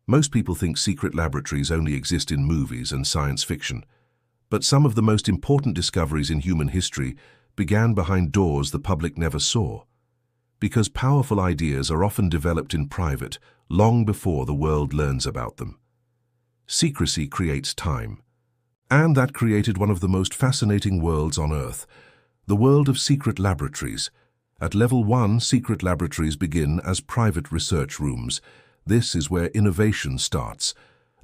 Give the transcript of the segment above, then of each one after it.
Most people think secret laboratories only exist in movies and science fiction, but some of the most important discoveries in human history began behind doors the public never saw. Because powerful ideas are often developed in private, long before the world learns about them. Secrecy creates time. And that created one of the most fascinating worlds on Earth, the world of secret laboratories. At level 1, secret laboratories begin as private research rooms. This is where innovation starts.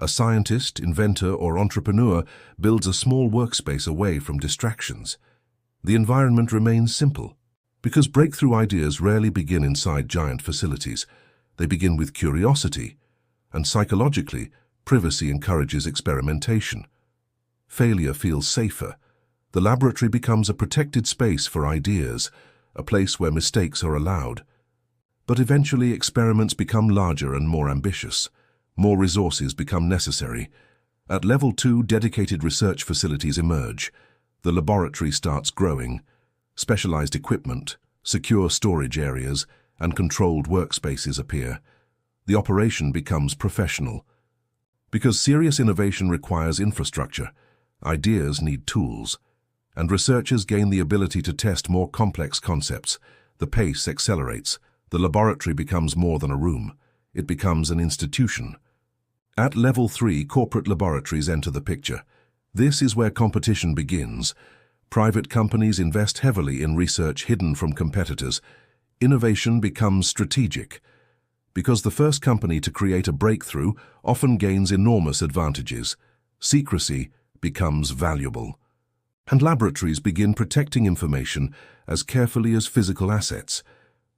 A scientist, inventor, or entrepreneur builds a small workspace away from distractions. The environment remains simple, because breakthrough ideas rarely begin inside giant facilities. They begin with curiosity, and psychologically, privacy encourages experimentation. Failure feels safer. The laboratory becomes a protected space for ideas, a place where mistakes are allowed. But eventually, experiments become larger and more ambitious. More resources become necessary. At level 2, dedicated research facilities emerge. The laboratory starts growing. Specialized equipment, secure storage areas, and controlled workspaces appear. The operation becomes professional. Because serious innovation requires infrastructure, ideas need tools, and researchers gain the ability to test more complex concepts. The pace accelerates. The laboratory becomes more than a room. It becomes an institution. At level 3, corporate laboratories enter the picture. This is where competition begins. Private companies invest heavily in research hidden from competitors. Innovation becomes strategic, because the first company to create a breakthrough often gains enormous advantages. Secrecy becomes valuable. And laboratories begin protecting information as carefully as physical assets.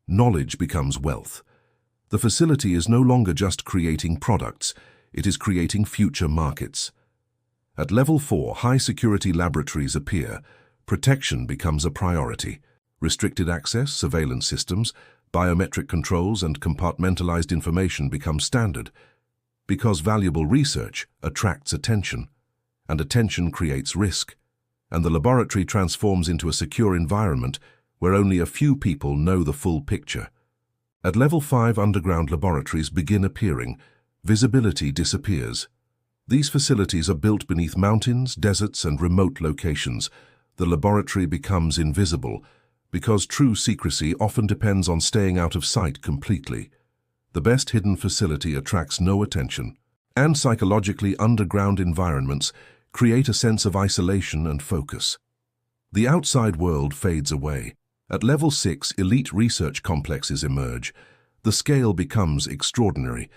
Knowledge becomes wealth. The facility is no longer just creating products, it is creating future markets. At level 4, high-security laboratories appear. Protection becomes a priority. Restricted access, surveillance systems, biometric controls, and compartmentalized information become standard, because valuable research attracts attention, and attention creates risk, and the laboratory transforms into a secure environment where only a few people know the full picture. At level 5, underground laboratories begin appearing. Visibility disappears. These facilities are built beneath mountains, deserts, and remote locations. The laboratory becomes invisible, because true secrecy often depends on staying out of sight completely. The best hidden facility attracts no attention, and psychologically, underground environments create a sense of isolation and focus. The outside world fades away. At level 6, elite research complexes emerge. The scale becomes extraordinary.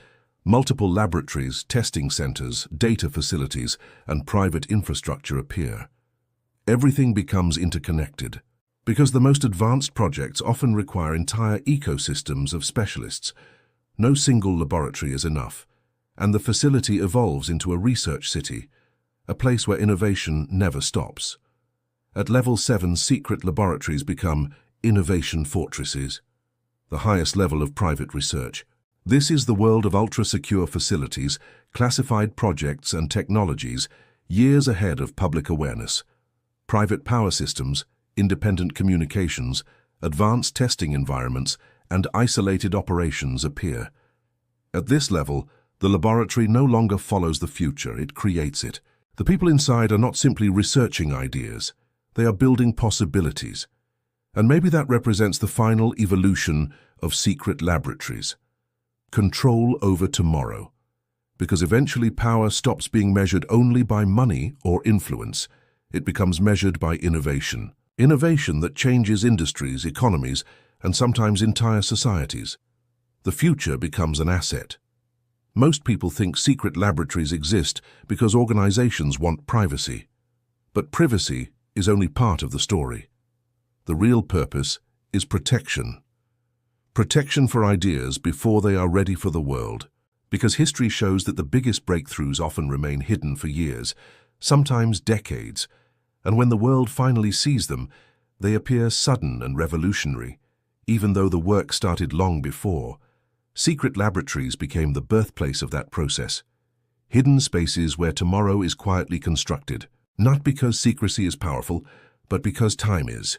Multiple laboratories, testing centers, data facilities, and private infrastructure appear. Everything becomes interconnected, because the most advanced projects often require entire ecosystems of specialists. No single laboratory is enough, and the facility evolves into a research city, a place where innovation never stops. At level 7, secret laboratories become innovation fortresses, the highest level of private research. This is the world of ultra-secure facilities, classified projects and technologies, years ahead of public awareness. Private power systems, independent communications, advanced testing environments, and isolated operations appear. At this level, the laboratory no longer follows the future, it creates it. The people inside are not simply researching ideas, they are building possibilities. And maybe that represents the final evolution of secret laboratories. Control over tomorrow. Because eventually power stops being measured only by money or influence. It becomes measured by innovation. Innovation that changes industries, economies, and sometimes entire societies. The future becomes an asset. Most people think secret laboratories exist because organizations want privacy. But privacy is only part of the story. The real purpose is protection. Protection for ideas before they are ready for the world. Because history shows that the biggest breakthroughs often remain hidden for years, sometimes decades, and when the world finally sees them, they appear sudden and revolutionary, even though the work started long before. Secret laboratories became the birthplace of that process. Hidden spaces where tomorrow is quietly constructed, not because secrecy is powerful, but because time is.